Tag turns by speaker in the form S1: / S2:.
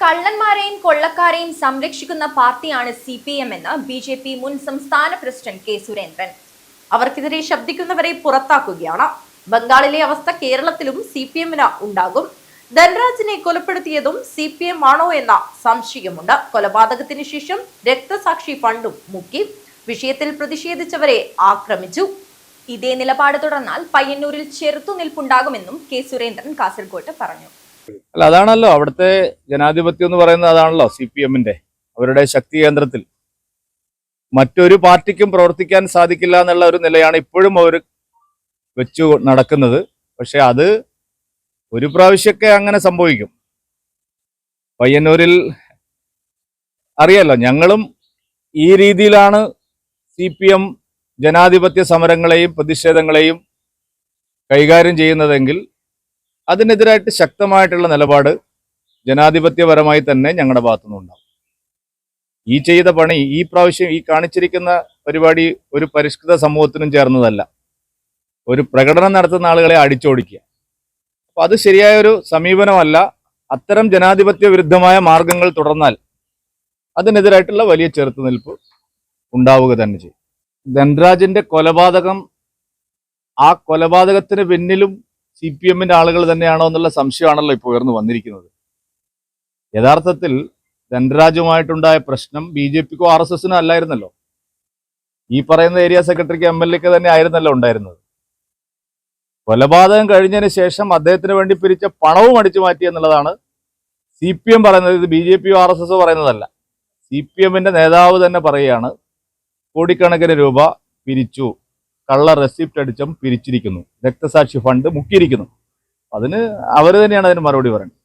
S1: കള്ളന്മാരെയും കൊള്ളക്കാരെയും സംരക്ഷിക്കുന്ന പാർട്ടിയാണ് CPM എന്ന് BJP മുൻ സംസ്ഥാന പ്രസിഡന്റ് കെ സുരേന്ദ്രൻ. അവർക്കെതിരെ ശബ്ദിക്കുന്നവരെ പുറത്താക്കുകയാണ്. ബംഗാളിലെ അവസ്ഥ കേരളത്തിലും CPM-ന് ഉണ്ടാകും. ധൻരാജിനെ കൊലപ്പെടുത്തിയതും CPM ആണോ എന്ന സംശയമുണ്ട്. കൊലപാതകത്തിന് ശേഷം രക്തസാക്ഷി ഫണ്ടും മുക്കി. വിഷയത്തിൽ പ്രതിഷേധിച്ചവരെ ആക്രമിച്ചു. ഇതേ നിലപാട് തുടർന്നാൽ പയ്യന്നൂരിൽ ചെറുത്തുനിൽപ്പുണ്ടാകുമെന്നും കെ സുരേന്ദ്രൻ കാസർഗോഡ് പറഞ്ഞു.
S2: അല്ല, അതാണല്ലോ അവിടുത്തെ ജനാധിപത്യം എന്ന് പറയുന്നത്. അതാണല്ലോ CPM-ന്റെ അവരുടെ ശക്തി കേന്ദ്രത്തിൽ മറ്റൊരു പാർട്ടിക്കും പ്രവർത്തിക്കാൻ സാധിക്കില്ല എന്നുള്ള ഒരു നിലയാണ് ഇപ്പോഴും അവർ വെച്ചു നടക്കുന്നത്. പക്ഷെ അത് ഒരു പ്രാവശ്യമൊക്കെ അങ്ങനെ സംഭവിക്കും. പയ്യന്നൂരിൽ അറിയാലോ, ഞങ്ങളും ഈ രീതിയിലാണ് CPM ജനാധിപത്യ സമരങ്ങളെയും പ്രതിഷേധങ്ങളെയും കൈകാര്യം ചെയ്യുന്നതെങ്കിൽ അതിനെതിരായിട്ട് ശക്തമായിട്ടുള്ള നിലപാട് ജനാധിപത്യപരമായി തന്നെ ഞങ്ങളുടെ ഭാഗത്തുനിന്നുണ്ടാവും. ഈ ചെയ്ത പണി, ഈ പ്രാവശ്യം ഈ കാണിച്ചിരിക്കുന്ന പരിപാടി ഒരു പരിഷ്കൃത സമൂഹത്തിനും ചേർന്നതല്ല. ഒരു പ്രകടനം നടത്തുന്ന ആളുകളെ അടിച്ചോടിക്കുക, അപ്പൊ അത് ശരിയായൊരു സമീപനമല്ല. അത്തരം ജനാധിപത്യ വിരുദ്ധമായ മാർഗങ്ങൾ തുടർന്നാൽ അതിനെതിരായിട്ടുള്ള വലിയ ചെറുത്തുനിൽപ്പ് ഉണ്ടാവുക തന്നെ ചെയ്യും. ധൻരാജിന്റെ കൊലപാതകം, ആ കൊലപാതകത്തിന് പിന്നിലും CPM-ന്റെ ആളുകൾ തന്നെയാണോ എന്നുള്ള സംശയമാണല്ലോ ഇപ്പോൾ ഉയർന്നു വന്നിരിക്കുന്നത്. യഥാർത്ഥത്തിൽ ധൻരാജുമായിട്ടുണ്ടായ പ്രശ്നം BJP-ക്കോ RSS-നോ അല്ലായിരുന്നല്ലോ. ഈ പറയുന്ന ഏരിയ സെക്രട്ടറിക്ക് MLA-ക്ക് തന്നെ ആയിരുന്നല്ലോ ഉണ്ടായിരുന്നത്. കൊലപാതകം കഴിഞ്ഞതിന് ശേഷം അദ്ദേഹത്തിന് വേണ്ടി പിരിച്ച പണവും അടിച്ചു മാറ്റി എന്നുള്ളതാണ് CPM പറയുന്നത്. ഇത് BJP-യോ RSS-ഓ പറയുന്നതല്ല. CPM-ന്റെ നേതാവ് തന്നെ പറയുകയാണ്, കോടിക്കണക്കിന് രൂപ പിരിച്ചു, കള്ള റെസിപ്റ്റ് അടിച്ചും പിരിച്ചിരിക്കുന്നു, രക്തസാക്ഷി ഫണ്ട് മുക്കിയിരിക്കുന്നു. അതിന് അവർ തന്നെയാണ് അതിന് മറുപടി പറയുന്നത്.